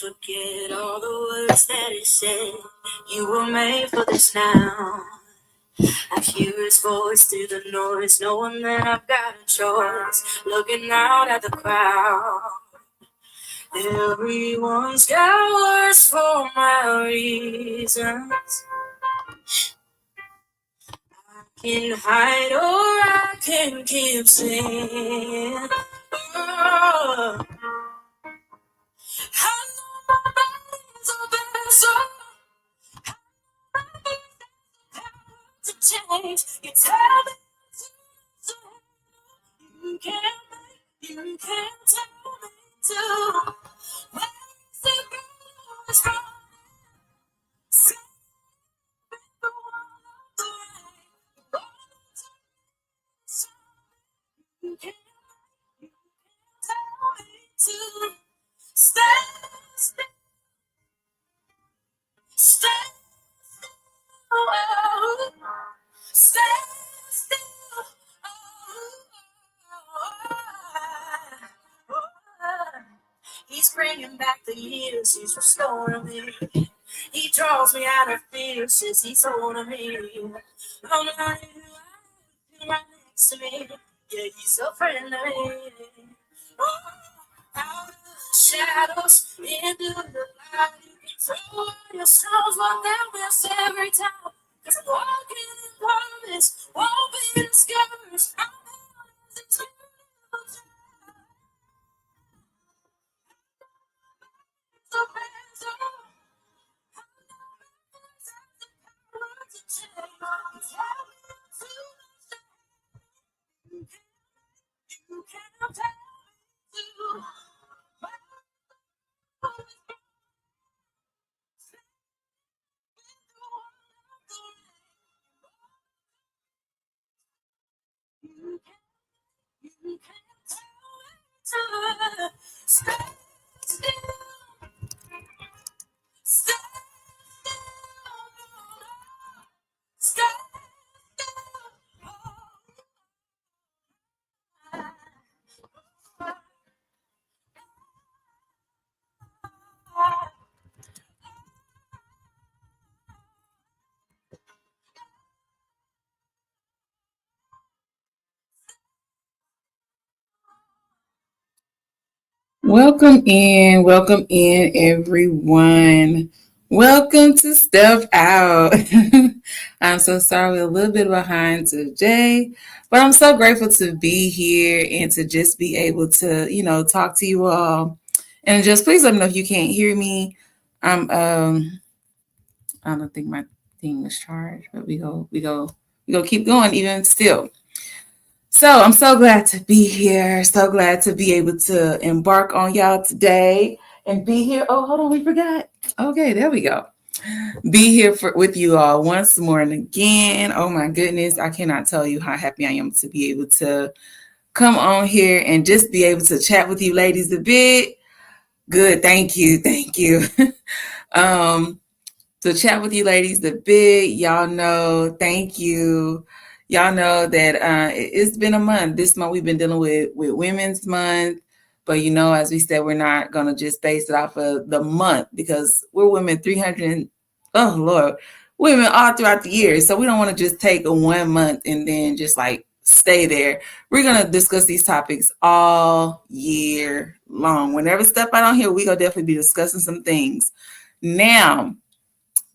forget all the words that it said. You were made for this now. I hear his voice through the noise, knowing that I've got a choice. Looking out at the crowd. Everyone's got words for my reasons. I can hide or I can keep singing. Oh, I know my body's a vessel to change. You tell me to, you can't tell me to. When you is from say the one of the rain. You can't tell me to stay, stay, stay, oh, stay still. He's bringing back the years, he's restoring me. He draws me out of fear, says he's holding me. I'm not right next to me. Yeah, he's a friend of me. Oh, out of the shadows, into the light. Throw all your songs, but they'll miss every time. 'Cause I'm walking in promise, won't be discouraged. I'm held as a stay still, stay still, welcome in, everyone. Welcome to Step Out. I'm so sorry we're a little bit behind today, but I'm so grateful to be here and to just be able to, talk to you all. And just please let me know if you can't hear me. I'm I don't think my thing is charged, but we go keep going even still. So I'm so glad to be here. So glad to be able to embark on y'all today and be here. Oh, hold on, we forgot. Okay, there we go. Be here with you all once more and again. Oh my goodness, I cannot tell you how happy I am to be able to come on here and just be able to chat with you ladies a bit. Good, thank you. um, to chat with you ladies a bit. Y'all know, thank you. Y'all know that it's been a month. This month we've been dealing with Women's Month. But, as we said, we're not going to just base it off of the month because we're women 300, oh, Lord, women all throughout the year. So we don't want to just take a 1 month and then just like stay there. We're going to discuss these topics all year long. Whenever Step Out on here, we're going to definitely be discussing some things. Now,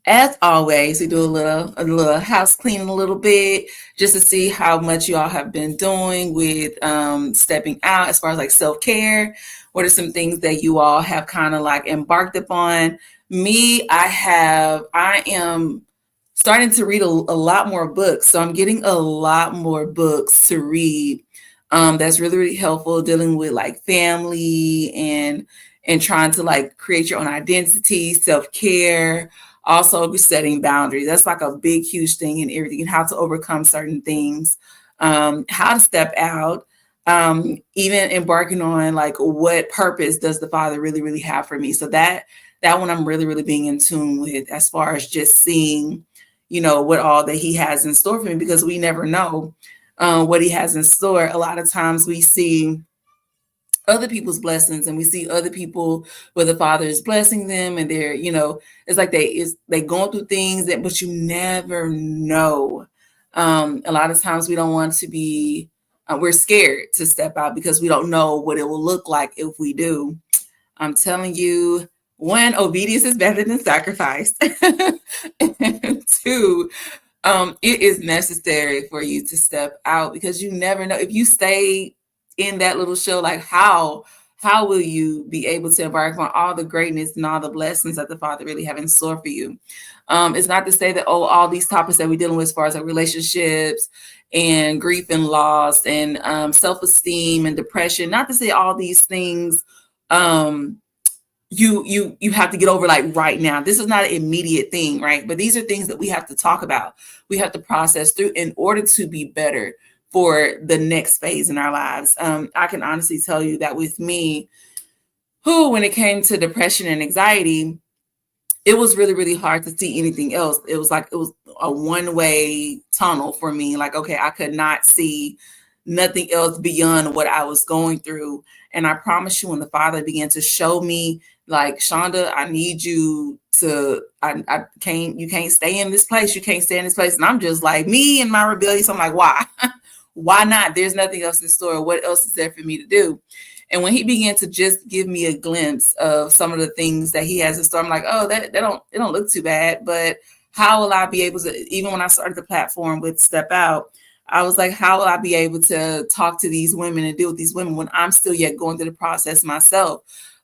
as always, we do a little house cleaning a little bit just to see how much you all have been doing with stepping out as far as like self-care. What are some things that you all have kind of like embarked upon? Me, I am starting to read a lot more books. So I'm getting a lot more books to read. That's really, really helpful dealing with like family and trying to like create your own identity, self-care, also setting boundaries. That's like a big, huge thing in everything, and how to overcome certain things, how to step out, even embarking on like what purpose does the Father really, really have for me. So that one I'm really, really being in tune with as far as just seeing, what all that he has in store for me, because we never know what he has in store. A lot of times we see other people's blessings, and we see other people where the Father is blessing them, and they're, it's like they going through things that, but you never know. A lot of times we don't want to be, we're scared to step out because we don't know what it will look like if we do. I'm telling you, one, obedience is better than sacrifice. And two, it is necessary for you to step out, because you never know if you stay in that little show, like how will you be able to embark on all the greatness and all the blessings that the Father really have in store for you? It's not to say that, all these topics that we're dealing with as far as like relationships and grief and loss and self-esteem and depression, not to say all these things you have to get over like right now. This is not an immediate thing, right? But these are things that we have to talk about. We have to process through in order to be better for the next phase in our lives. I can honestly tell you that with me, when it came to depression and anxiety, it was really, really hard to see anything else. It was a one-way tunnel for me. Like, okay, I could not see nothing else beyond what I was going through. And I promise you, when the Father began to show me, like, Shonda, I need you to, you can't stay in this place. You can't stay in this place. And I'm just like, me and my rebellion. So I'm like, why? Why not? There's nothing else in store. What else is there for me to do? And when he began to just give me a glimpse of some of the things that he has in store, I'm like, oh, it don't look too bad. But how will I be able to, even when I started the platform with Step Out, I was like, how will I be able to talk to these women and deal with these women when I'm still yet going through the process myself?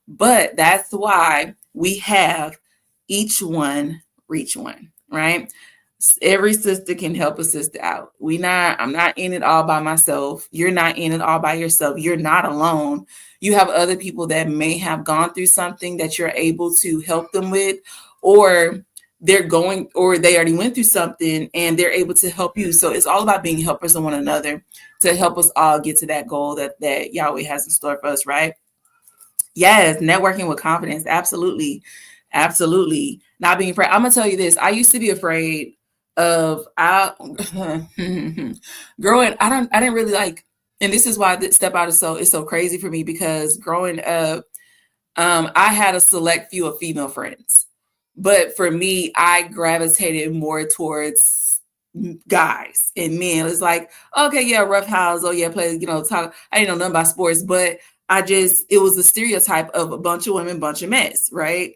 But that's why we have each one reach one, right? Every sister can help a sister out. I'm not in it all by myself. You're not in it all by yourself. You're not alone. You have other people that may have gone through something that you're able to help them with, or they already went through something and they're able to help you. So it's all about being helpers of one another to help us all get to that goal that Yahweh has in store for us, right? Yes, networking with confidence. Absolutely. Absolutely. Not being afraid. I'm going to tell you this. I used to be afraid of growing. I didn't really like, and this is why Step Out is so crazy for me, because growing up, I had a select few of female friends, but for me, I gravitated more towards guys and men. It's like, okay, yeah, rough house. Oh yeah, play, talk. I didn't know nothing about sports, but it was the stereotype of a bunch of women, bunch of mess, right?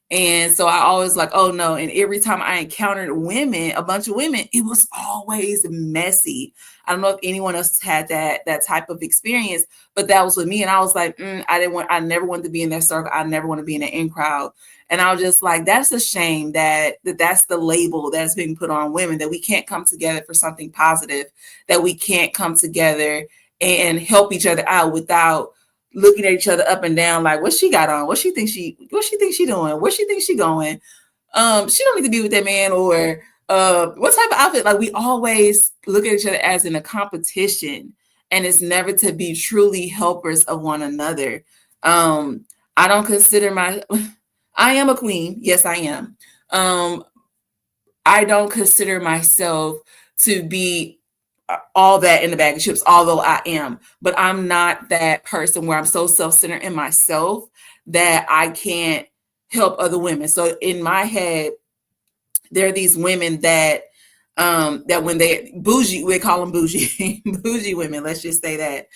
And so I always like, oh no. And every time I encountered a bunch of women, it was always messy. I don't know if anyone else had that type of experience, but that was with me. And I was like, I never wanted to be in that circle. I never want to be in the in crowd. And I was just like, that's a shame that's the label that's being put on women, that we can't come together for something positive, that we can't come together and help each other out without looking at each other up and down, like, what she got on? What she thinks she doing? Where she thinks she going? She don't need to be with that man, or what type of outfit? Like, we always look at each other as in a competition, and it's never to be truly helpers of one another. I don't consider I am a queen. Yes, I am. I don't consider myself to be all that in the bag of chips, although I am, but I'm not that person where I'm so self-centered in myself that I can't help other women. So in my head, there are these women that when they bougie, we call them bougie, bougie women, let's just say that.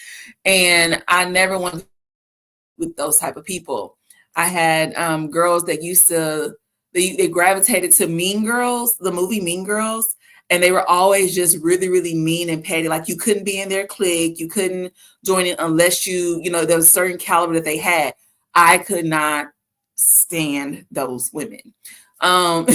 And I never wanted with those type of people. I had girls that used to, they gravitated to Mean Girls, the movie Mean Girls. And they were always just really, really mean and petty. Like, you couldn't be in their clique. You couldn't join it unless there was a certain caliber that they had. I could not stand those women. I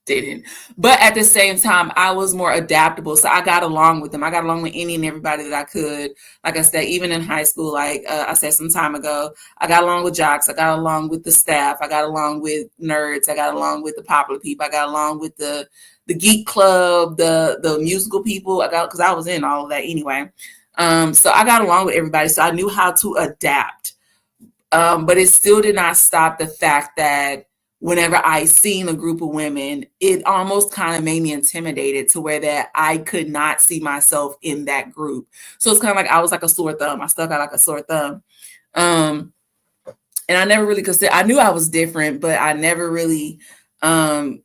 didn't. But at the same time, I was more adaptable. So I got along with them. I got along with any and everybody that I could. Like I said, even in high school, like I said some time ago, I got along with jocks. I got along with the staff. I got along with nerds. I got along with the popular people. I got along with the geek club, the musical people. Because I was in all of that anyway. So I got along with everybody. So I knew how to adapt. But it still did not stop the fact that whenever I seen a group of women, it almost kind of made me intimidated to where that I could not see myself in that group. So it's kind of like I was like a sore thumb. I stuck out like a sore thumb. Um, and I never really considered, I knew I was different, but I never really kind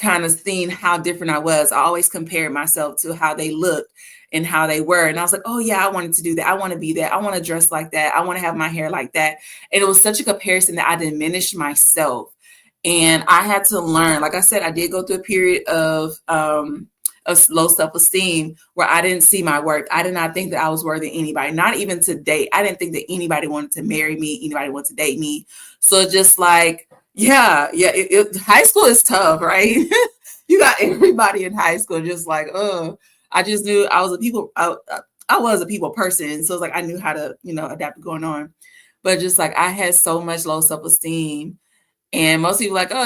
of seen how different I was. I always compared myself to how they looked and how they were. And I was like, oh yeah, I wanted to do that. I want to be that. I want to dress like that. I want to have my hair like that. And it was such a comparison that I diminished myself. And I had to learn, like I said, I did go through a period of low self-esteem where I didn't see my worth. I did not think that I was worthy of anybody, not even to date. I didn't think that anybody wanted to marry me, anybody wanted to date me. So just like, high school is tough, right? You got everybody in high school just like, oh, I just knew I was I was a people person. So it's like I knew how to, adapt to going on. But just like I had so much low self-esteem, and most people like, oh,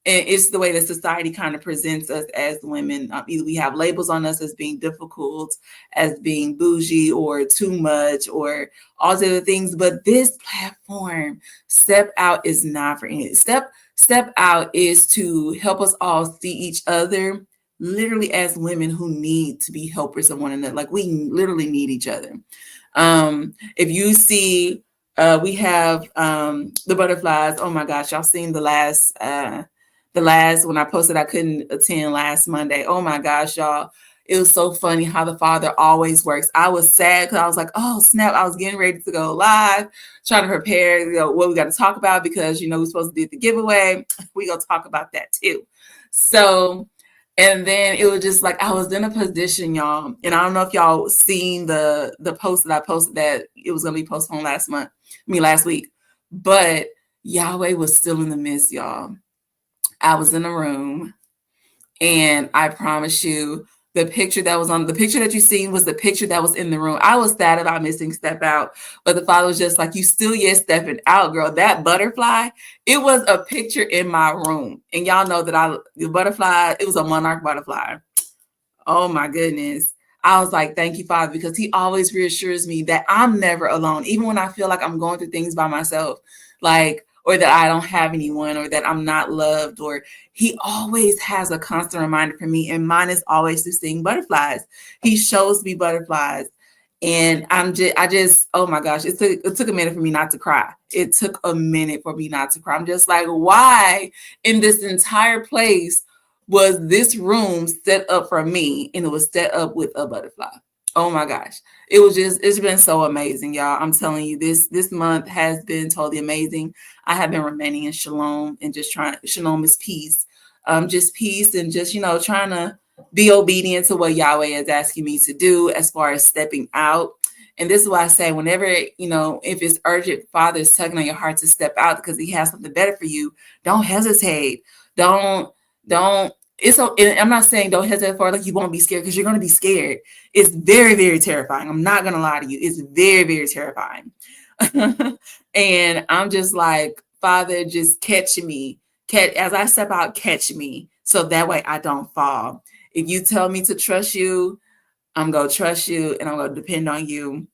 and it's the way that society kind of presents us as women. Either we have labels on us as being difficult, as being bougie, or too much, or all the other things. But this platform, Step Out, is not for any. Step Out is to help us all see each other literally as women who need to be helpers of one another. Like we literally need each other. If you see, we have the butterflies. Oh my gosh, y'all seen the last when I posted I couldn't attend last Monday. Oh my gosh, y'all. It was so funny how the Father always works. I was sad because I was like, oh snap, I was getting ready to go live, trying to prepare, what we got to talk about because we're supposed to do the giveaway. We gonna talk about that too. So, and then it was just like I was in a position, y'all, and I don't know if y'all seen the post that I posted that it was gonna be postponed last week, but Yahweh was still in the midst, y'all. I was in a room, and I promise you, the picture that you seen was the picture that was in the room. I was sad about missing Step Out, but the Father was just like, you still yet stepping out, girl. That butterfly, it was a picture in my room. And y'all know that the butterfly, it was a monarch butterfly. Oh my goodness. I was like, thank you, Father, because he always reassures me that I'm never alone, even when I feel like I'm going through things by myself, or that I don't have anyone, or that I'm not loved, or he always has a constant reminder for me. And mine is always to sing butterflies. He shows me butterflies. And oh my gosh, it took a minute for me not to cry. It took a minute for me not to cry. I'm just like, why in this entire place was this room set up for me, and it was set up with a butterfly? Oh my gosh. It's been so amazing, y'all. I'm telling you, this month has been totally amazing. I have been remaining in shalom and just shalom is peace. Just peace, and just, trying to be obedient to what Yahweh is asking me to do as far as stepping out. And this is why I say, whenever, if it's urgent, Father is tugging on your heart to step out because he has something better for you, don't hesitate. Don't, and I'm not saying don't hesitate for it, like you won't be scared, because you're going to be scared. It's very, very terrifying. I'm not going to lie to you. It's very, very terrifying. And I'm just like, Father, just catch me. As I step out, catch me, so that way I don't fall. If you tell me to trust you, I'm going to trust you, and I'm going to depend on you.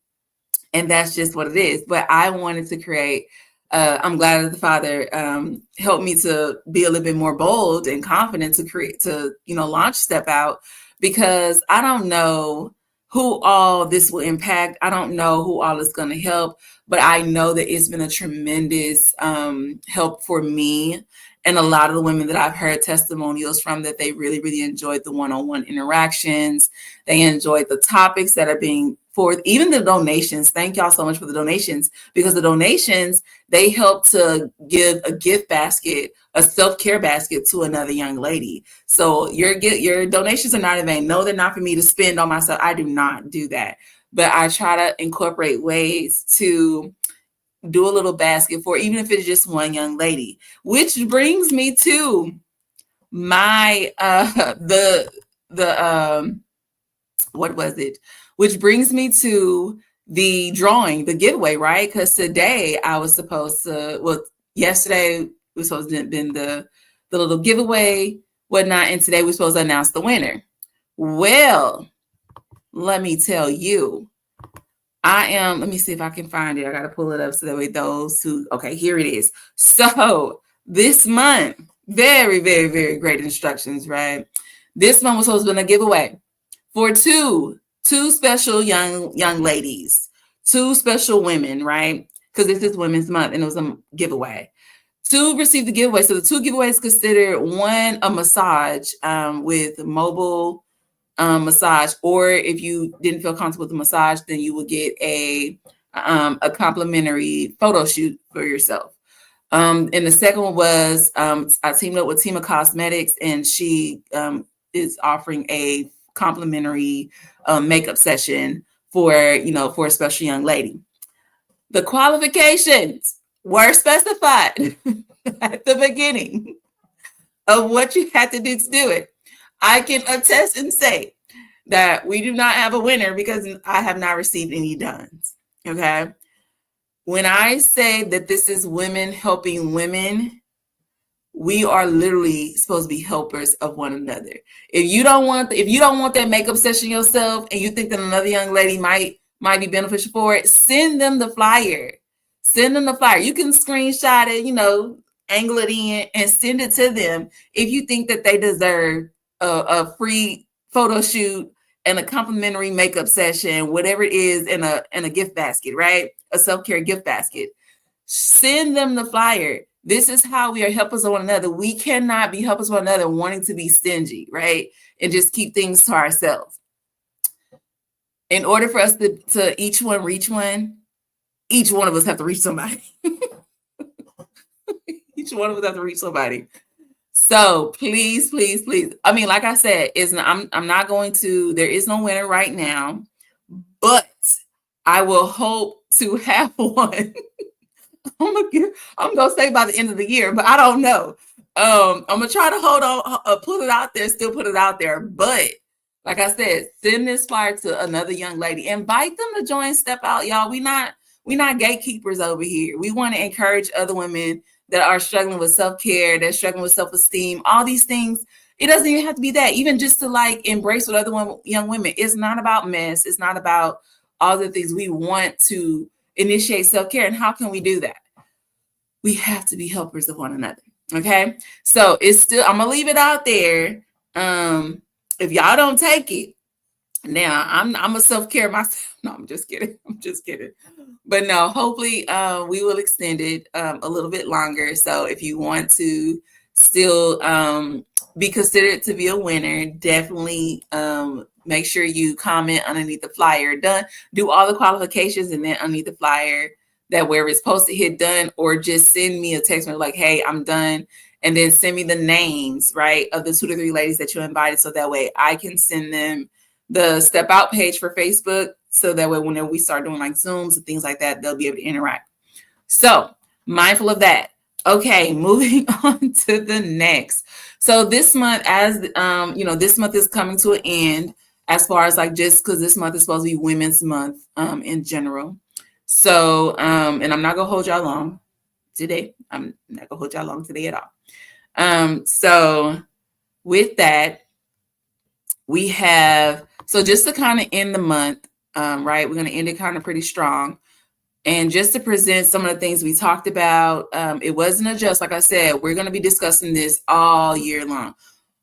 And that's just what it is. But I wanted to create, I'm glad that the Father helped me to be a little bit more bold and confident to launch Step Out, because I don't know who all this will impact. I don't know who all is going to help, but I know that it's been a tremendous help for me. And a lot of the women that I've heard testimonials from, that they really, really enjoyed the one-on-one interactions. They enjoyed the topics that are being forth, even the donations. Thank y'all so much for the donations, because the donations, they help to give a gift basket, a self-care basket to another young lady. So your donations are not in vain. No, they're not for me to spend on myself. I do not do that. But I try to incorporate ways to do a little basket for, even if it's just one young lady, which brings me to my what was it? Which brings me to the drawing, the giveaway, right? Because today I was supposed to, yesterday was supposed to have been the little giveaway, whatnot, and today we're supposed to announce the winner. Well, let me tell you, let me see if I can find it. I got to pull it up so that way okay, here it is. So this month, very, very, very great instructions, right? This month was supposed to be a giveaway for two special young ladies, two special women, right? because this is Women's Month and it was a giveaway. To receive the giveaway, so the 2 giveaways consider one a massage with mobile massage, or if you didn't feel comfortable with the massage, then you will get a complimentary photo shoot for yourself. And the second one was I teamed up with Tima Cosmetics, and she is offering a complimentary makeup session for a special young lady. The qualifications were specified at the beginning of what you had to do it. I can attest and say that we do not have a winner because I have not received any duns. Okay. When I say that this is women helping women, we are literally supposed to be helpers of one another. If you don't want that makeup session yourself, and you think that another young lady might be beneficial for it, send them the flyer. Send them the flyer. You can screenshot it, angle it in, and send it to them if you think that they deserve a free photo shoot and a complimentary makeup session, whatever it is, in a gift basket, right? A self-care gift basket. Send them the flyer. This is how we are helpers of one another. We cannot be helpers of one another wanting to be stingy, right? And just keep things to ourselves. In order for us to each one reach one, each one of us have to reach somebody. Each one of us have to reach somebody. So please, please, please. I mean, like I said, I'm not going to, there is no winner right now, but I will hope to have one. I'm gonna say by the end of the year, but I don't know. I'm gonna try to hold on, put it out there, still put it out there. But like I said, send this flyer to another young lady. Invite them to join Step Out, y'all. We not gatekeepers over here. We want to encourage other women that are struggling with self-care, that's struggling with self-esteem, all these things. It doesn't even have to be that. Even just to embrace with other young women. It's not about mess. It's not about all the things. We want to initiate self-care. And how can we do that? We have to be helpers of one another. Okay. So I'm going to leave it out there. If y'all don't take it, now I'm a self-care myself. No, I'm just kidding. But no, hopefully we will extend it a little bit longer. So if you want to still be considered to be a winner, definitely make sure you comment underneath the flyer. Do all the qualifications, and then underneath the flyer, that where it's supposed to hit done, or just send me a text message like, hey, I'm done. And then send me the names, right, of the 2 to 3 ladies that you invited. So that way I can send them the Step Out page for Facebook. So that way, whenever we start doing Zooms and things like that, they'll be able to interact. So mindful of that. Okay, moving on to the next. So this month, as this month is coming to an end, as far as just because this month is supposed to be Women's Month in general. So, and I'm not going to hold y'all long today. I'm not going to hold y'all long today at all. So with that, we have, so just to kind of end the month, right, we're going to end it kind of pretty strong. And just to present some of the things we talked about, it wasn't a just, like I said, we're going to be discussing this all year long.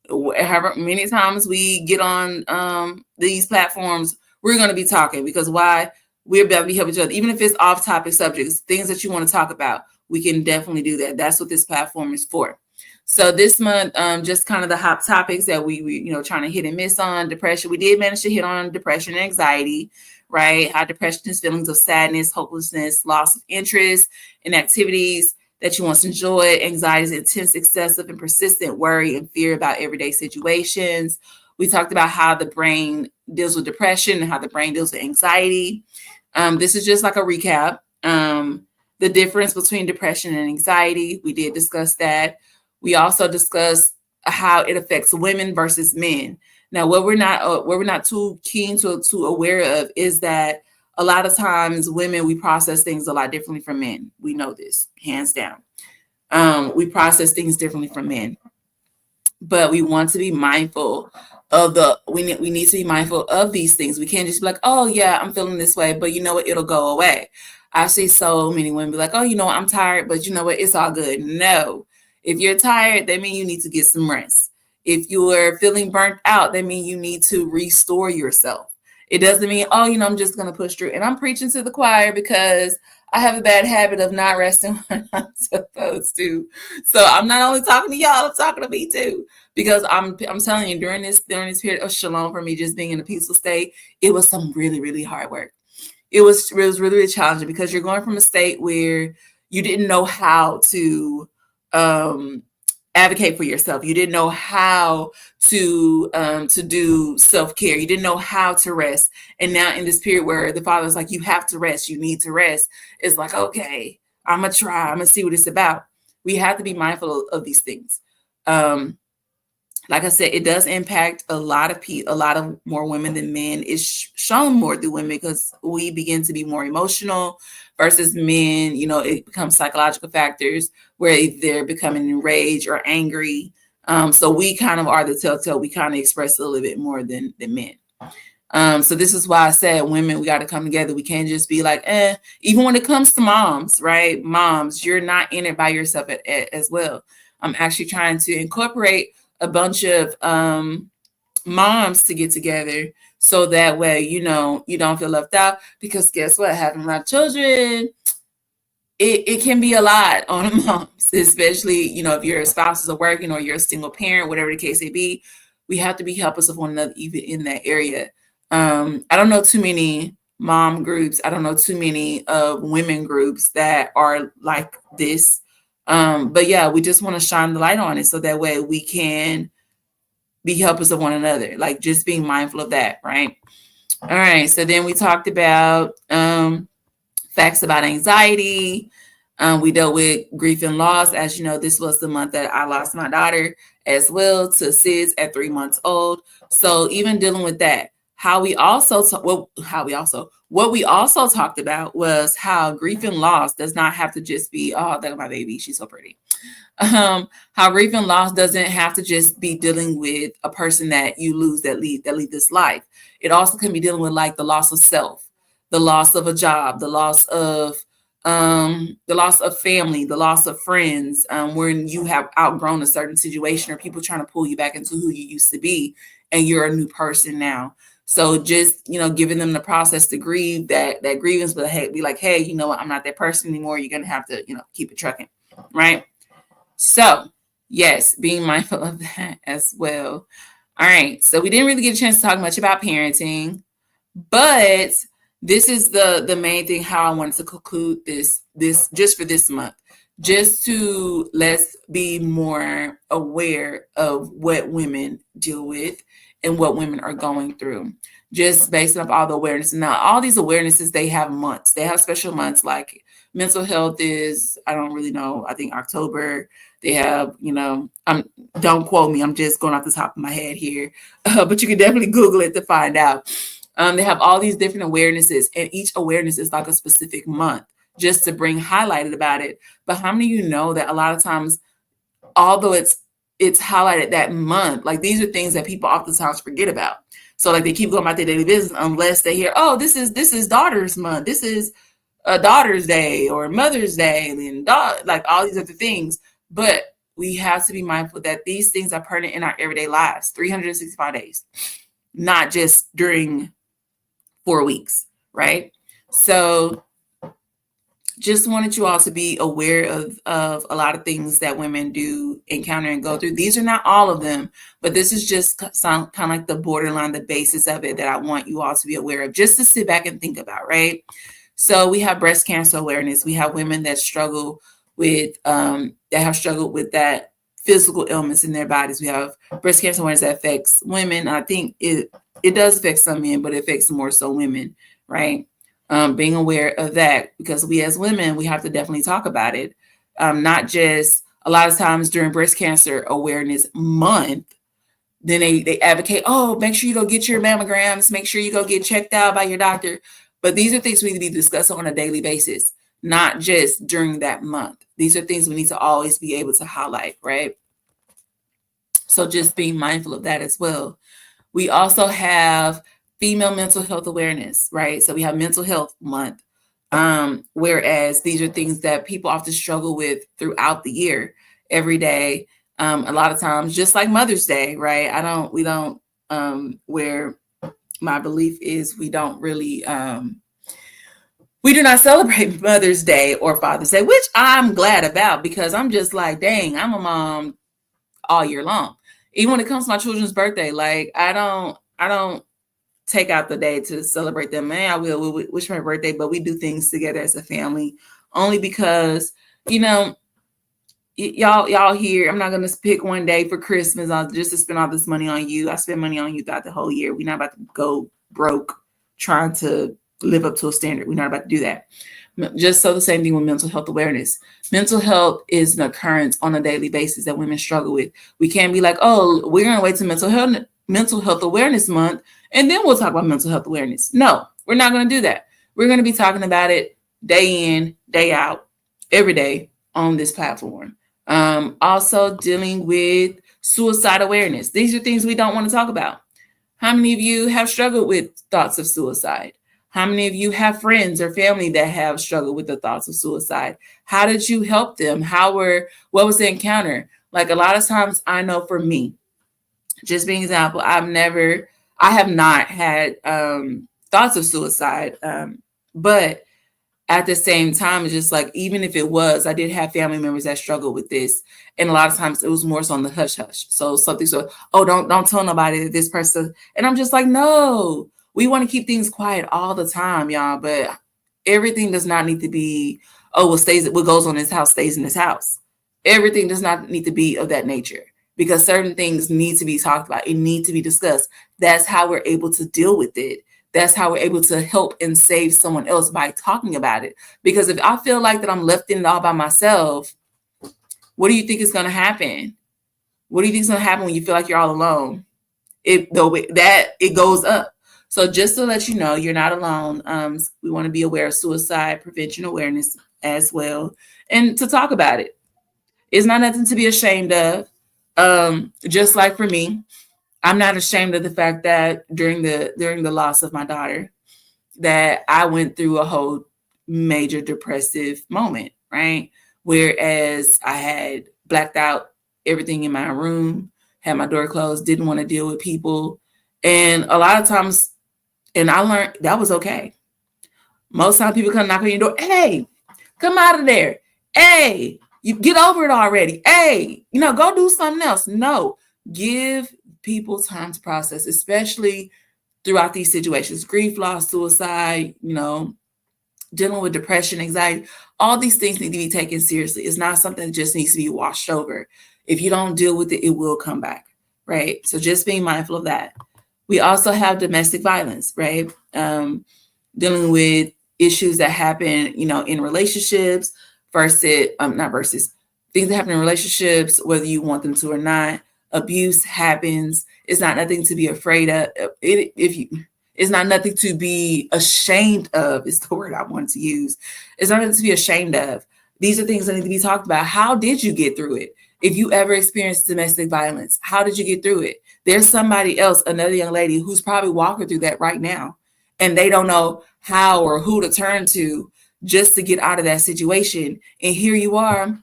However many times we get on these platforms, we're going to be talking, because why? We're about to be helping each other. Even if it's off-topic subjects, things that you want to talk about, we can definitely do that. That's what this platform is for. So this month, just kind of the hot topics that we trying to hit and miss on. Depression. We did manage to hit on depression and anxiety, right? How depression is feelings of sadness, hopelessness, loss of interest in activities that you once enjoyed. Anxiety is intense, excessive, and persistent worry and fear about everyday situations. We talked about how the brain deals with depression and how the brain deals with anxiety. This is just like a recap. The difference between depression and anxiety, we did discuss that. We also discussed how it affects women versus men. Now, what we're not too keen to aware of is that a lot of times women, we process things a lot differently from men. We know this, hands down. We process things differently from men. But we want to be mindful of we need to be mindful of these things. We can't just be like, oh yeah, I'm feeling this way, but you know what, it'll go away. I see so many women be like, oh, I'm tired, but you know what, it's all good. No, if you're tired, that means you need to get some rest. If you're feeling burnt out, that means you need to restore yourself. It doesn't mean, I'm just going to push through. And I'm preaching to the choir because I have a bad habit of not resting when I'm supposed to. So I'm not only talking to y'all, I'm talking to me too. Because I'm telling you, during this period of shalom for me, just being in a peaceful state, it was some really, really hard work. It was really, really challenging because you're going from a state where you didn't know how to um, advocate for yourself. You didn't know how to do self care. You didn't know how to rest. And now in this period where the Father's like, you have to rest. You need to rest. It's like, okay, I'm gonna try. I'm gonna see what it's about. We have to be mindful of these things. Um, like I said, it does impact a lot of more women than men. It's shown more through women because we begin to be more emotional versus men. It becomes psychological factors where they're becoming enraged or angry. So we kind of are the telltale. We kind of express a little bit more than men. So this is why I said women, we got to come together. We can't just be like, even when it comes to moms, right? Moms, you're not in it by yourself as well. I'm actually trying to incorporate a bunch of moms to get together so that way, you don't feel left out because guess what? Having a lot of children, it can be a lot on moms, especially, if your spouses are working or you're a single parent, whatever the case may be. We have to be helpers of one another, even in that area. I don't know too many mom groups. I don't know too many women groups that are like this. But yeah, we just want to shine the light on it so that way we can be helpers of one another, like just being mindful of that, right? All right. So then we talked about facts about anxiety. We dealt with grief and loss. As you know, this was the month that I lost my daughter as well to SIDS at 3 months old. So even dealing with that, what we also talked about was how grief and loss does not have to just be, oh, that's my baby, she's so pretty. How grief and loss doesn't have to just be dealing with a person that you lose that lead this life. It also can be dealing with like the loss of self, the loss of a job, the loss of family, the loss of friends, when you have outgrown a certain situation or people trying to pull you back into who you used to be and you're a new person now. So just, giving them the process to grieve that grievance, but hey, be like, hey, you know what, I'm not that person anymore. You're gonna have to, keep it trucking, right? So yes, being mindful of that as well. All right. So we didn't really get a chance to talk much about parenting, but this is the main thing how I wanted to conclude this just for this month, just to let's be more aware of what women deal with and what women are going through, just based off all the awareness. Now, all these awarenesses, they have months. They have special months, like mental health is, I don't really know, I think October. They have, don't quote me, I'm just going off the top of my head here, but you can definitely Google it to find out. They have all these different awarenesses, and each awareness is like a specific month just to bring highlighted about it. But how many of you know that a lot of times, although it's highlighted that month, like these are things that people oftentimes forget about. So like they keep going about their daily business unless they hear, oh, this is Daughter's Month, this is a Daughter's Day or Mother's Day, and like all these other things. But we have to be mindful that these things are pertinent in our everyday lives, 365 days, not just during 4 weeks, right? So just wanted you all to be aware of a lot of things that women do encounter and go through. These are not all of them, but this is just some kind of like the borderline, the basis of it that I want you all to be aware of, just to sit back and think about, right? So we have breast cancer awareness. We have women that struggle with that physical illness in their bodies. We have breast cancer awareness that affects women. I think it does affect some men, but it affects more so women, right? Being aware of that, because we as women, we have to definitely talk about it. Not just a lot of times during breast cancer awareness month, then they advocate, oh, make sure you go get your mammograms, make sure you go get checked out by your doctor. But these are things we need to be discussing on a daily basis, not just during that month. These are things we need to always be able to highlight, right? So just being mindful of that as well. We also have female mental health awareness, right? So we have mental health month, whereas these are things that people often struggle with throughout the year, every day. A lot of times, just like Mother's Day, right? Where my belief is we don't really We do not celebrate Mother's Day or Father's Day, which I'm glad about, because I'm just like, dang, I'm a mom all year long. Even when it comes to my children's birthday, like I don't take out the day to celebrate them. Man, I will wish my birthday, but we do things together as a family, only because, you know, y'all here. I'm not gonna pick one day for Christmas just to spend all this money on you. I spend money on you throughout the whole year. We're not about to go broke trying to live up to a standard. We're not about to do that. Just so the same thing with mental health awareness. Mental health is an occurrence on a daily basis that women struggle with. We can't be like, oh, we're gonna wait till mental health awareness month and then we'll talk about mental health awareness. No, we're not gonna do that. We're gonna be talking about it day in, day out, every day on this platform. Also dealing with suicide awareness. These are things we don't want to talk about. How many of you have struggled with thoughts of suicide? How many of you have friends or family that have struggled with the thoughts of suicide? How did you help them? What was the encounter? Like, a lot of times, I know for me, just being an example, I have not had thoughts of suicide. But at the same time, it's just like, even if it was, I did have family members that struggled with this. And a lot of times it was more so on the hush hush. So something so, oh, don't tell nobody that this person. And I'm just like, no, we want to keep things quiet all the time, y'all. But everything does not need to be, oh, what goes on in this house stays in this house. Everything does not need to be of that nature, because certain things need to be talked about. It needs to be discussed. That's how we're able to deal with it. That's how we're able to help and save someone else, by talking about it. Because if I feel like that I'm left in it all by myself, what do you think is going to happen? What do you think is going to happen when you feel like you're all alone? It goes up. So just to let you know, you're not alone. We want to be aware of suicide prevention awareness as well, and to talk about it. It's not nothing to be ashamed of. Just like for me, I'm not ashamed of the fact that during the loss of my daughter, that I went through a whole major depressive moment, right? Whereas I had blacked out everything in my room, had my door closed, didn't want to deal with people. And a lot of times, and I learned that was okay. Most times people come knock on your door, hey, come out of there. Hey, you get over it already. Hey, go do something else. No, give people time to process, especially throughout these situations: grief, loss, suicide, dealing with depression, anxiety. All these things need to be taken seriously. It's not something that just needs to be washed over. If you don't deal with it, it will come back, right? So just being mindful of that. We also have domestic violence, right? Dealing with issues that happen, in relationships not versus things that happen in relationships, whether you want them to or not. Abuse happens. It's not nothing to be afraid of. It's not nothing to be ashamed of, is the word I wanted to use. It's nothing to be ashamed of. These are things that need to be talked about. How did you get through it? If you ever experienced domestic violence, how did you get through it? There's somebody else, another young lady, who's probably walking through that right now, and they don't know how or who to turn to just to get out of that situation. And here you are,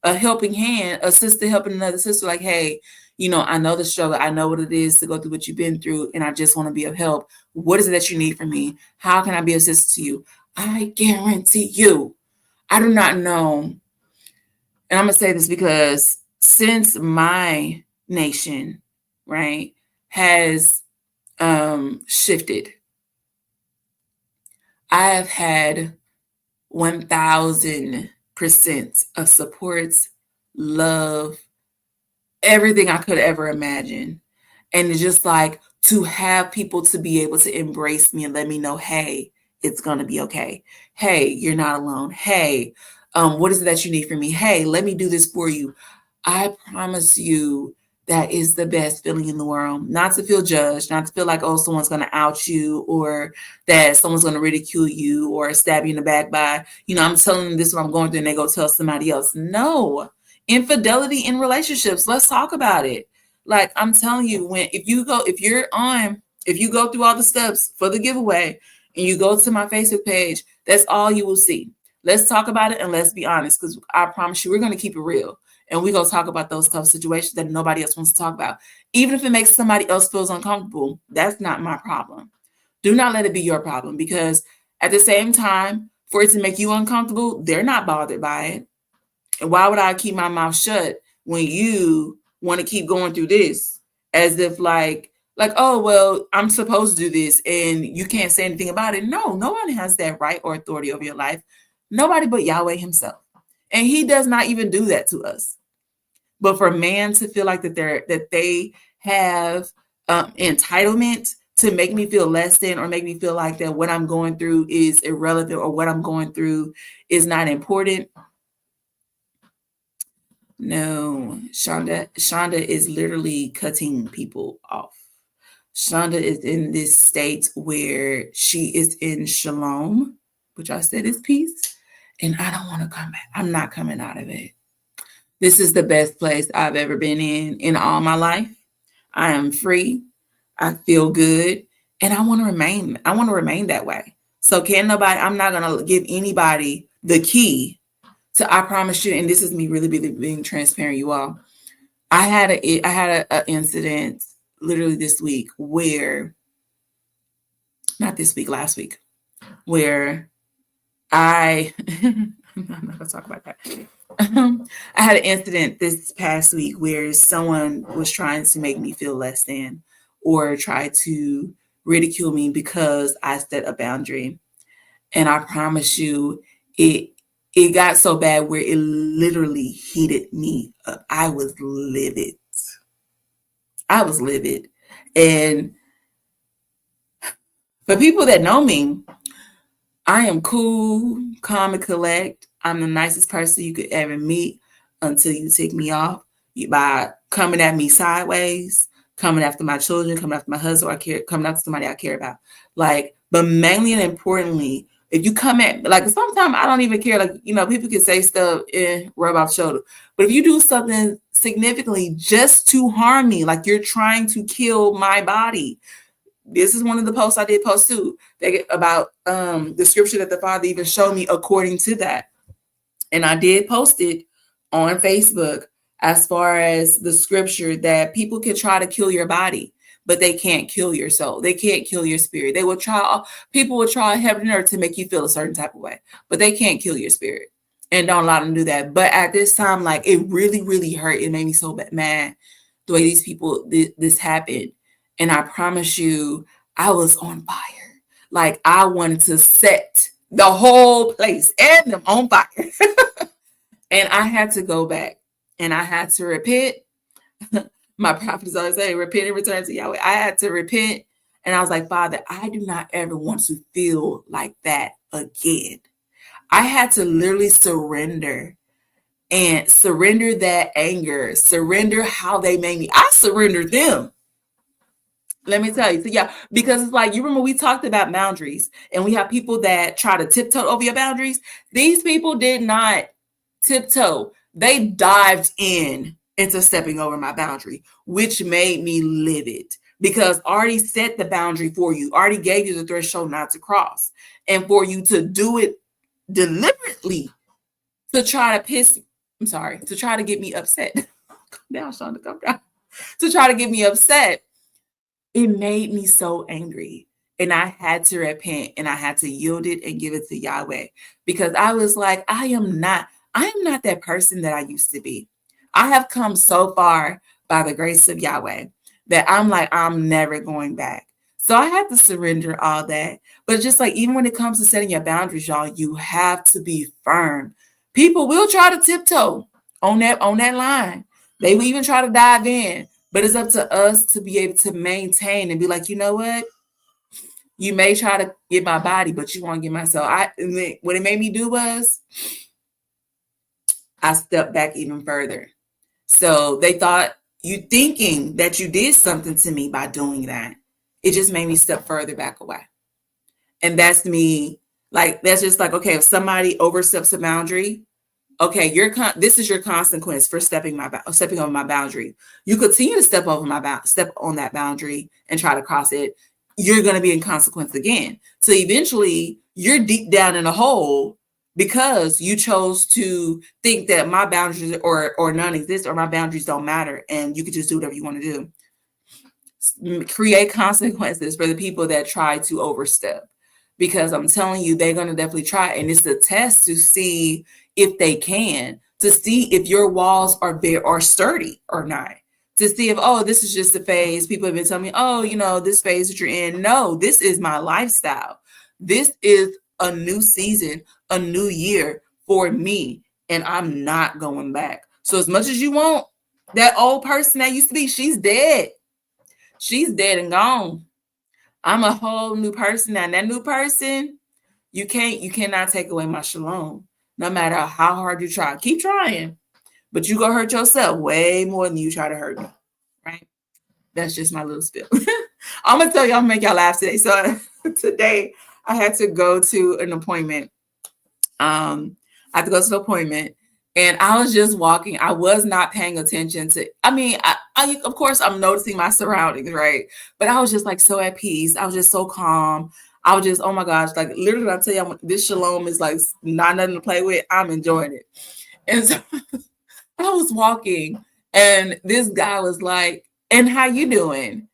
a helping hand, a sister helping another sister, like, hey, I know the struggle. I know what it is to go through what you've been through, and I just want to be of help. What is it that you need from me? How can I be of assistance to you? I guarantee you, I do not know. And I'm going to say this because since my nation, right, has shifted, I have had 1,000% of supports, love, everything I could ever imagine. And it's just like, to have people to be able to embrace me and let me know, hey, it's going to be okay. Hey, you're not alone. Hey, what is it that you need from me? Hey, let me do this for you. I promise you, that is the best feeling in the world. Not to feel judged, not to feel like, oh, someone's going to out you, or that someone's going to ridicule you or stab you in the back by, I'm telling them this what I'm going through and they go tell somebody else. No. Infidelity in relationships. Let's talk about it. Like, I'm telling you, if you go through all the steps for the giveaway and you go to my Facebook page, that's all you will see. Let's talk about it and let's be honest, because I promise you, we're going to keep it real. And we're going to talk about those tough situations that nobody else wants to talk about. Even if it makes somebody else feels uncomfortable, that's not my problem. Do not let it be your problem, because at the same time, for it to make you uncomfortable, they're not bothered by it. And why would I keep my mouth shut when you want to keep going through this as if like, oh, well, I'm supposed to do this and you can't say anything about it. No, no one has that right or authority over your life. Nobody but Yahweh himself. And he does not even do that to us. But for man to feel like that they have entitlement to make me feel less than, or make me feel like that what I'm going through is irrelevant, or what I'm going through is not important. No, Shonda is literally cutting people off. Shonda is in this state where she is in shalom, which I said is peace, and I don't want to come back. I'm not coming out of it. This is the best place I've ever been in all my life. I am free. I feel good, and I want to remain that way. So I'm not going to give anybody the key. So I promise you, and this is me really being transparent, you all. I had an incident literally this week last week, where I'm not going to talk about that. I had an incident this past week where someone was trying to make me feel less than, or try to ridicule me because I set a boundary. And I promise you, it got so bad where it literally heated me up. I was livid. And for people that know me, I am cool, calm, and collect. I'm the nicest person you could ever meet until you tick me off by coming at me sideways, coming after my children, coming after my husband, coming after somebody I care about. But mainly and importantly, if you come at, sometimes I don't even care. People can say stuff and rub off the shoulder. But if you do something significantly just to harm me, like you're trying to kill my body. This is one of the posts I did post too, about the scripture that the Father even showed me according to that. And I did post it on Facebook as far as the scripture that people can try to kill your body, but they can't kill your soul. They can't kill your spirit. People will try heaven and earth to make you feel a certain type of way, but they can't kill your spirit. And don't allow them to do that. But at this time, it really, really hurt. It made me so mad the way these people, this happened. And I promise you, I was on fire. I wanted to set the whole place and them on fire. And I had to go back and I had to repent. My prophets always say, repent and return to Yahweh. I had to repent. And I was like, Father, I do not ever want to feel like that again. I had to literally surrender that anger, surrender how they made me. I surrendered them. Let me tell you. So yeah, because it's you remember we talked about boundaries, and we have people that try to tiptoe over your boundaries. These people did not tiptoe. They dived into stepping over my boundary, which made me livid, because already set the boundary for you, already gave you the threshold not to cross. And for you to do it deliberately to try to get me upset. Come down, Shonda, come down. To try to get me upset. It made me so angry, and I had to repent, and I had to yield it and give it to Yahweh, because I was like, I am not that person that I used to be. I have come so far by the grace of Yahweh that I'm never going back. So I had to surrender all that. But just even when it comes to setting your boundaries, y'all, you have to be firm. People will try to tiptoe on that line. They will even try to dive in. But it's up to us to be able to maintain and be like, you know what? You may try to get my body, but you won't get myself. What it made me do was I stepped back even further. So they thought you thinking that you did something to me by doing that. It just made me step further back away. And that's me. That's just okay, if somebody oversteps a boundary, okay, this is your consequence for stepping over my boundary. You continue to step on that boundary and try to cross it, you're going to be in consequence again. So eventually, you're deep down in a hole because you chose to think that my boundaries or none exist, or my boundaries don't matter, and you can just do whatever you want to do. Create consequences for the people that try to overstep. because I'm telling you, they're going to definitely try. And it's a test to see if they can, to see if your walls are sturdy or not, to see if, oh, this is just a phase. People have been telling me, oh, this phase that you're in. No, this is my lifestyle. This is a new season, a new year for me, and I'm not going back. So as much as you want that old person that used to be, she's dead. She's dead and gone. I'm a whole new person now. And that new person, you cannot take away my shalom. No matter how hard you try. Keep trying. But you go hurt yourself way more than you try to hurt me. Right? That's just my little spill. I'm gonna tell y'all, I'm gonna make y'all laugh today. So today I had to go to an appointment. I had to go to the appointment, and I was just walking. I was not paying attention to. I of course I'm noticing my surroundings, right? But I was just like so at peace. I was just so calm. I was just, oh my gosh, like literally, I tell you, this shalom is like not nothing to play with. I'm enjoying it, and so I was walking, and this guy was like, "And how you doing?"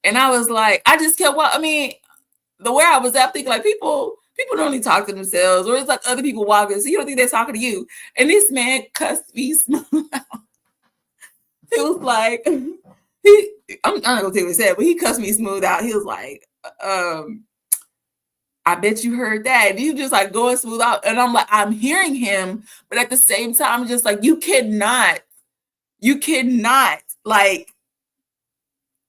And I was like, I just kept walking. The way I was at, thinking like people don't only talk to themselves, or it's like other people walking, so you don't think they're talking to you. And this man cussed me smooth out. He was like, I'm not gonna tell you what he said, but he cussed me smooth out. He was like, I bet you heard that. And you just like going smooth out. And I'm like, I'm hearing him, but at the same time, just like, you cannot, like,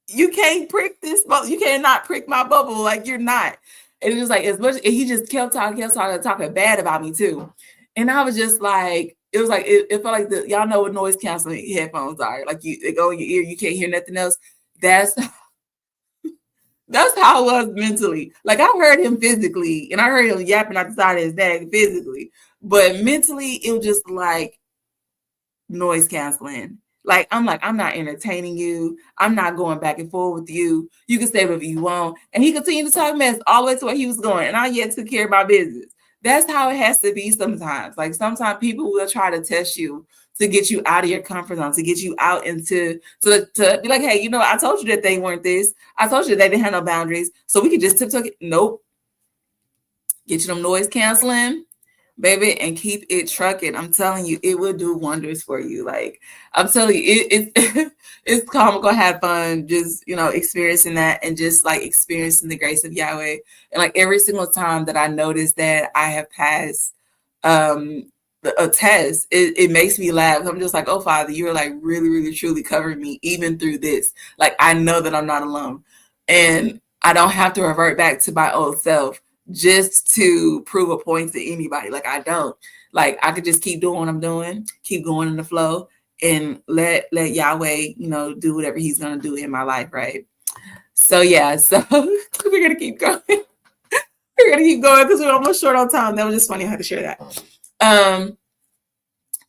you can't prick this bubble. You cannot prick my bubble. Like, you're not. And it was like, as much, and he just kept talking bad about me too. And I was just like, it was like, it felt like y'all know what noise canceling headphones are. Like, they go in your ear, you can't hear nothing else. That's how it was mentally. Like, I heard him physically, and I heard him yapping out the side of his neck physically. But mentally, it was just like noise canceling. Like, I'm not entertaining you. I'm not going back and forth with you. You can say whatever you want. And he continued to talk mess all the way to where he was going. And I yet took care of my business. That's how it has to be sometimes. Like, sometimes people will try to test you to get you out of your comfort zone, to get you out into, to be like, hey, I told you that they weren't this. I told you that they didn't have no boundaries. So we could just tiptoe. Nope. Get you them noise canceling, baby, and keep it trucking. I'm telling you, it will do wonders for you. Like, I'm telling you, it's comical, have fun, just, experiencing that, and just like experiencing the grace of Yahweh. And like every single time that I notice that I have passed a test, it makes me laugh. I'm just like, oh Father, you're like really, really, truly covering me even through this. Like, I know that I'm not alone, and I don't have to revert back to my old self just to prove a point to anybody. Like, I don't. Like, I could just keep doing what I'm doing, keep going in the flow, and let Yahweh, do whatever he's going to do in my life, right? So, yeah. So, we're going to keep going. We're going to keep going because we're almost short on time. That was just funny. I had to share that.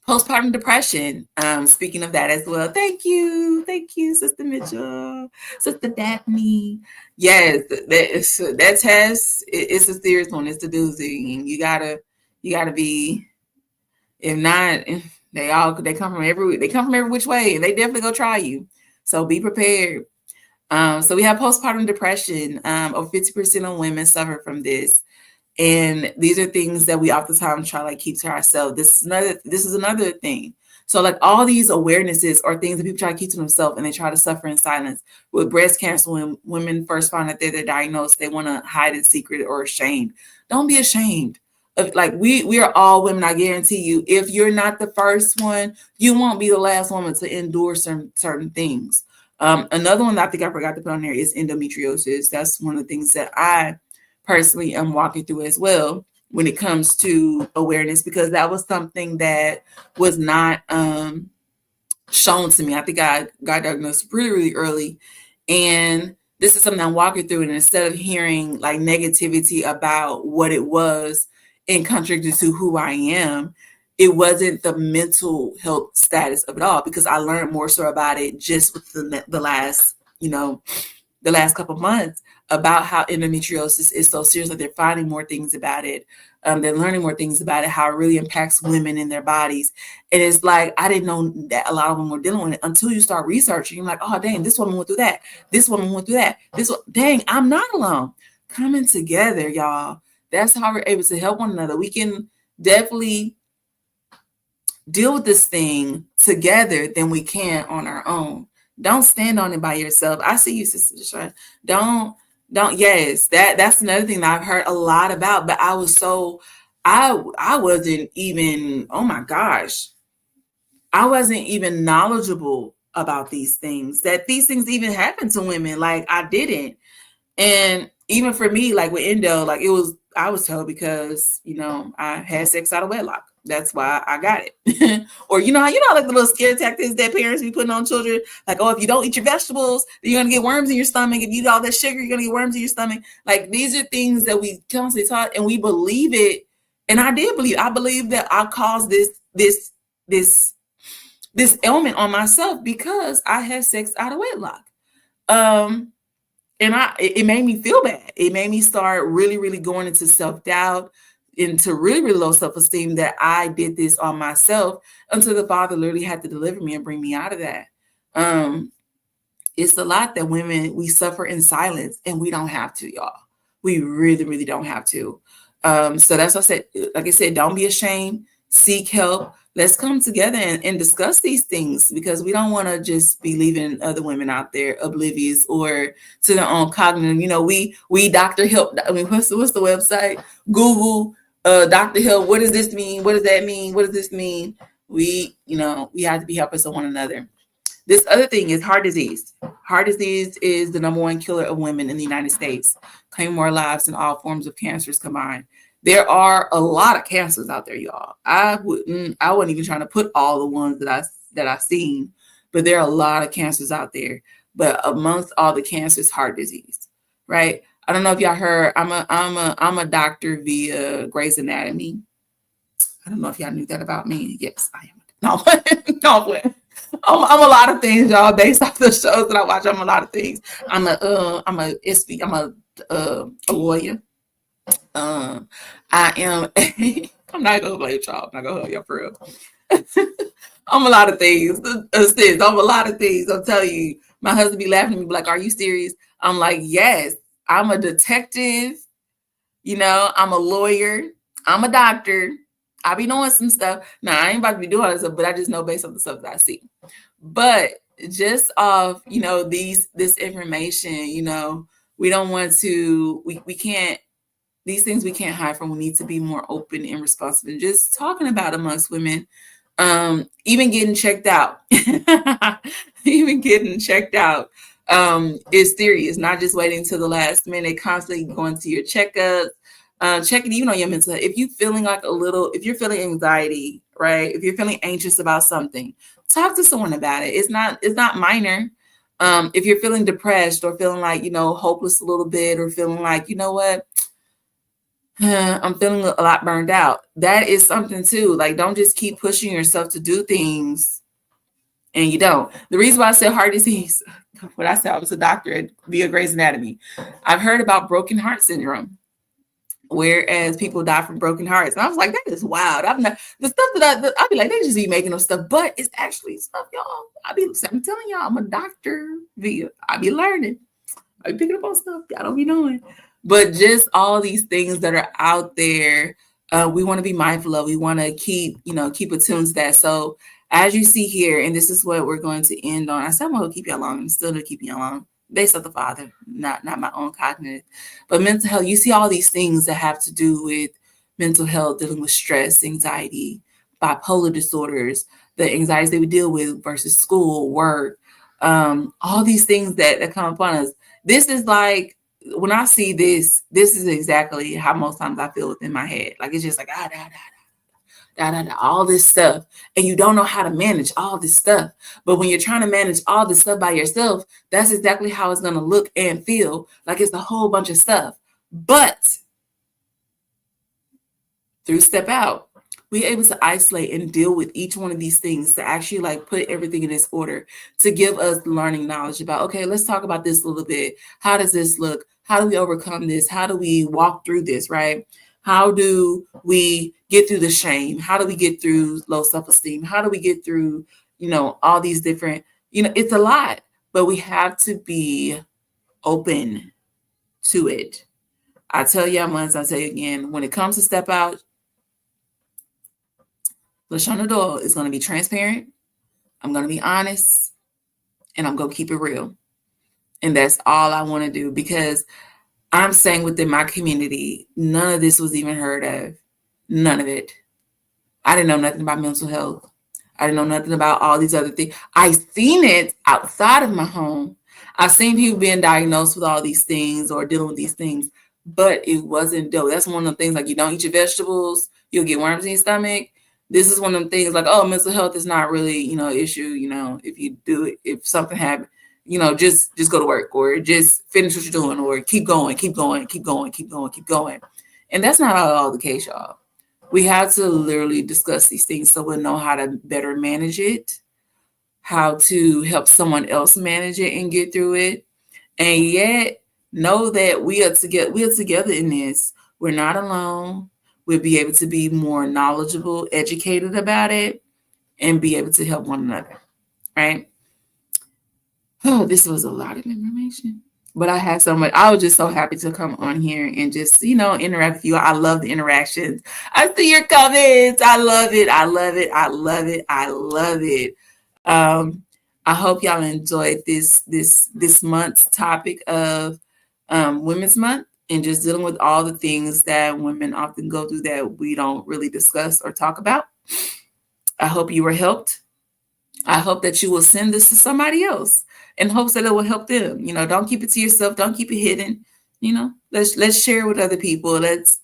Postpartum depression. Speaking of that as well. Thank you, Sister Mitchell, Sister Daphne. Yes, that test. It's a serious one. It's a doozy, and you gotta be. If not, they come from every which way, and they definitely go try you. So be prepared. So we have postpartum depression. Over 50% of women suffer from this. And these are things that we oftentimes try to like keep to ourselves. This is another thing. So like all these awarenesses are things that people try to keep to themselves, and they try to suffer in silence. With breast cancer, when women first find out that they're diagnosed, they want to hide in secret or ashamed. Don't be ashamed. Like we are all women. I guarantee you, if you're not the first one, you won't be the last woman to endure certain things. Another one that I think I forgot to put on there is endometriosis. That's one of the things that I personally am walking through as well when it comes to awareness, because that was something that was not shown to me. I think I got diagnosed really, really early, and this is something I'm walking through. And instead of hearing like negativity about what it was in contradiction to who I am, it wasn't the mental health status of it all, because I learned more so about it just with the last couple of months, about how endometriosis is so serious. Like, they're finding more things about it. They're learning more things about it, how it really impacts women in their bodies. And it's like, I didn't know that a lot of them were dealing with it until you start researching. You're like, oh, dang, this woman went through that. This woman went through that. Dang, I'm not alone. Coming together, y'all. That's how we're able to help one another. We can definitely deal with this thing together than we can on our own. Don't stand on it by yourself. I see you, Sister Deshaun. Don't. Yes, that's another thing that I've heard a lot about. But I wasn't even. Oh my gosh, I wasn't even knowledgeable about these things. That these things even happen to women. Like I didn't. And even for me, like with endo, like I was told because, I had sex out of wedlock. That's why I got it. Or, like the little scare tactics that parents be putting on children. Like, oh, if you don't eat your vegetables, then you're going to get worms in your stomach. If you eat all that sugar, you're going to get worms in your stomach. Like, these are things that we constantly taught and we believe it. And I believe that I caused this ailment on myself because I had sex out of wedlock. And it made me feel bad. It made me start really, really going into self-doubt, into really, really low self-esteem that I did this on myself until the Father literally had to deliver me and bring me out of that. It's a lot that we suffer in silence, and we don't have to, y'all. We really, really don't have to. So that's what I said. Like I said, don't be ashamed. Seek help. Let's come together and discuss these things, because we don't want to just be leaving other women out there oblivious or to their own cognitive. We Dr. Help. I mean, what's the website? Google Dr. Help. What does this mean? What does that mean? What does this mean? We have to be helpers of one another. This other thing is heart disease. Heart disease is the number one killer of women in the United States, claiming more lives than all forms of cancers combined. There are a lot of cancers out there, y'all. I wasn't even trying to put all the ones that I've seen, but there are a lot of cancers out there. But amongst all the cancers, heart disease, right? I don't know if y'all heard. I'm a doctor via Grey's Anatomy. I don't know if y'all knew that about me. Yes, I am. No, no. I'm a lot of things, y'all. Based off the shows that I watch, I'm a lot of things. I'm a lawyer. I am. I'm not gonna play y'all. I'm not gonna hold y'all for real. I'm a lot of things. Sis, I'm a lot of things. I'm telling you. My husband be laughing at me, like, "Are you serious?" I'm like, "Yes." I'm a detective. I'm a lawyer. I'm a doctor. I be knowing some stuff. Now, I ain't about to be doing all this stuff, but I just know based on the stuff that I see. But just off, this information, we don't want to, we can't, these things we can't hide from. We need to be more open and responsible and just talking about amongst women. Even getting checked out. Even getting checked out is serious, not just waiting till the last minute, constantly going to your checkups. Checking even on your mental health. If you're feeling anxiety, right? If you're feeling anxious about something, talk to someone about it. It's not minor. If you're feeling depressed or feeling like, hopeless a little bit, or feeling like, what, I'm feeling a lot burned out. That is something too. Like, don't just keep pushing yourself to do things and you don't. The reason why I said heart disease, what I said, I was a doctor via Grey's Anatomy. I've heard about broken heart syndrome, whereas people die from broken hearts. And I was like, that is wild. I'm not the stuff that I'd be like, they just be making up stuff, but it's actually stuff, y'all. I'm telling y'all, I'm a doctor I be learning. I be picking up on stuff y'all don't be knowing. But just all these things that are out there, we want to be mindful of. We want to keep attuned to that. So as you see here, and this is what we're going to end on. I said I'm going to keep y'all long. I'm still going to keep y'all long. Based on the Father, not my own cognitive. But mental health, you see all these things that have to do with mental health, dealing with stress, anxiety, bipolar disorders, the anxieties that we deal with versus school, work, all these things that come upon us. This is like, when I see this is exactly how most times I feel within my head. Like, it's just like, all this stuff, and you don't know how to manage all this stuff. But when you're trying to manage all this stuff by yourself, that's exactly how it's going to look and feel, like it's a whole bunch of stuff. But through Step Out, we're able to isolate and deal with each one of these things, to actually like put everything in its order, to give us learning knowledge about, okay, let's talk about this a little bit. How does this look? How do we overcome this? How do we walk through this, right? How do we get through the shame? How do we get through low self-esteem? How do we get through, all these different, it's a lot, but we have to be open to it. I tell y'all once, I tell you again, when it comes to step out, LaShonda Doyle is going to be transparent. I'm going to be honest, and I'm going to keep it real. And that's all I want to do, because I'm saying within my community, none of this was even heard of. None of it. I didn't know nothing about mental health. I didn't know nothing about all these other things. I seen it outside of my home. I've seen people being diagnosed with all these things or dealing with these things, but it wasn't dope. That's one of the things, like, you don't eat your vegetables, you'll get worms in your stomach. This is one of the things, like, oh, mental health is not really, an issue. If you do it, if something happened, just go to work, or just finish what you're doing, or keep going, keep going, keep going, keep going, keep going. And that's not all the case, y'all. We have to literally discuss these things so we'll know how to better manage it, how to help someone else manage it and get through it. And yet know that we are together in this. We're not alone. We'll be able to be more knowledgeable, educated about it, and be able to help one another. Right? Oh, this was a lot of information. But I had so much. I was just so happy to come on here and just, interact with you. I love the interactions. I see your comments. I love it. I love it. I love it. I love it. I hope y'all enjoyed this month's topic of Women's Month, and just dealing with all the things that women often go through that we don't really discuss or talk about. I hope you were helped. I hope that you will send this to somebody else in hopes that it will help them. Don't keep it to yourself. Don't keep it hidden. Let's share with other people. Let's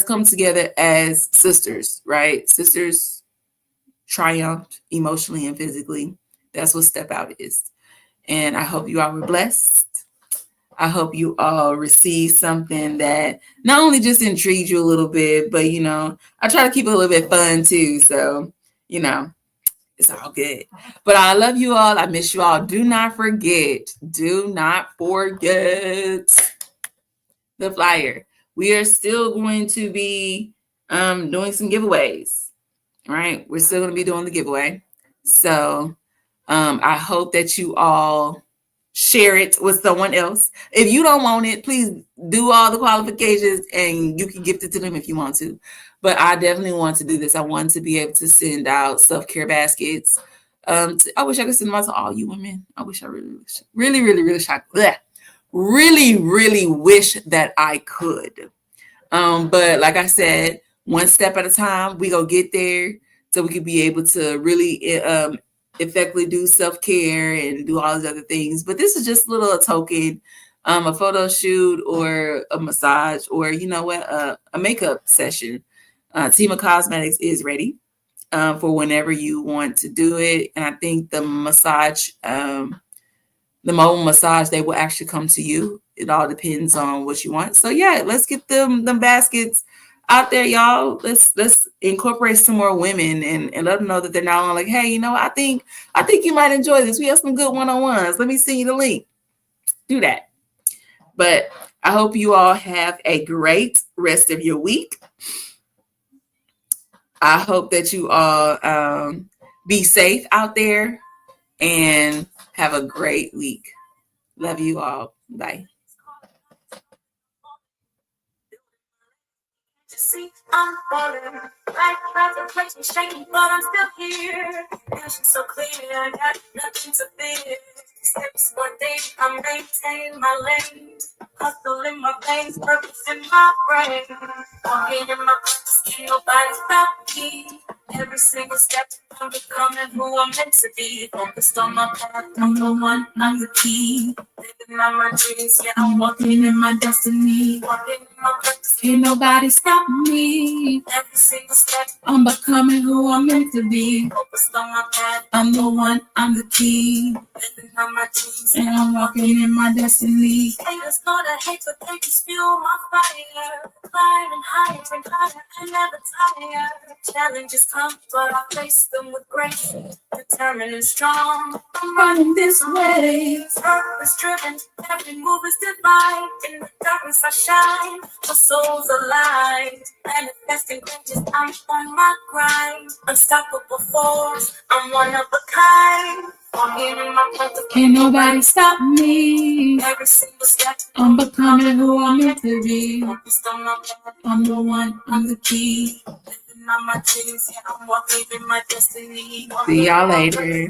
come together as sisters, right? Sisters triumph emotionally and physically. That's what Step Out is. And I hope you all were blessed. I hope you all receive something that not only just intrigued you a little bit, but, I try to keep it a little bit fun too. So, it's all good. But I love you all. I miss you all. Do not forget the flyer. We are still going to be doing some giveaways, right? We're still going to be doing the giveaway. So I hope that you all share it with someone else. If you don't want it, please do all the qualifications and you can gift it to them if you want to. But I definitely want to do this. I want to be able to send out self-care baskets. I wish I could send them out to all you women. I wish I really wish that I could. But like I said, one step at a time, we go get there so we could be able to really effectively do self-care and do all these other things. But this is just a little token, a photo shoot or a massage, or a makeup session. Tima Cosmetics is ready for whenever you want to do it. And I think the massage, the mobile massage, they will actually come to you. It all depends on what you want. So yeah, let's get them baskets out there, y'all. Let's incorporate some more women and let them know that they're not only like, hey, I think you might enjoy this. We have some good one-on-ones. Let me send you the link. Do that. But I hope you all have a great rest of your week. I hope that you all be safe out there and have a great week. Love you all. Bye. See, I'm falling. Life makes me shaky, but I'm still here. Vision so clear, I got nothing to fear. Steps one day, I maintain my lane. Hustle in my veins, purpose in my brain. Walking in my purpose, can't nobody stop me. Every single step, I'm becoming who I'm meant to be. Focused on my path, I'm the one, I'm the key. Living out my dreams, yeah, I'm walking in my destiny. Walking in my purpose, can't nobody stop me. Every single step, I'm becoming who I'm meant to be. Focused on my path, I'm the one, I'm the key. Living out my dreams, and I'm walking in my destiny. Haters know that hate, but they just fuel my fire. Climbing higher and higher, I never tire. Challenges come, but I face them moving with grace, determined and strong. I'm running this race, purpose driven, every move is divine. In the darkness I shine, my soul's alive. Manifesting greatness, I'm on my grind. Unstoppable force, I'm one of a kind. Walking in my path, can't nobody stop me. Every single step, I'm becoming who I'm meant to be. Focused on my path, I'm the one, I'm the key. Living on my dreams, yeah, I'm walking in my destiny. See y'all later.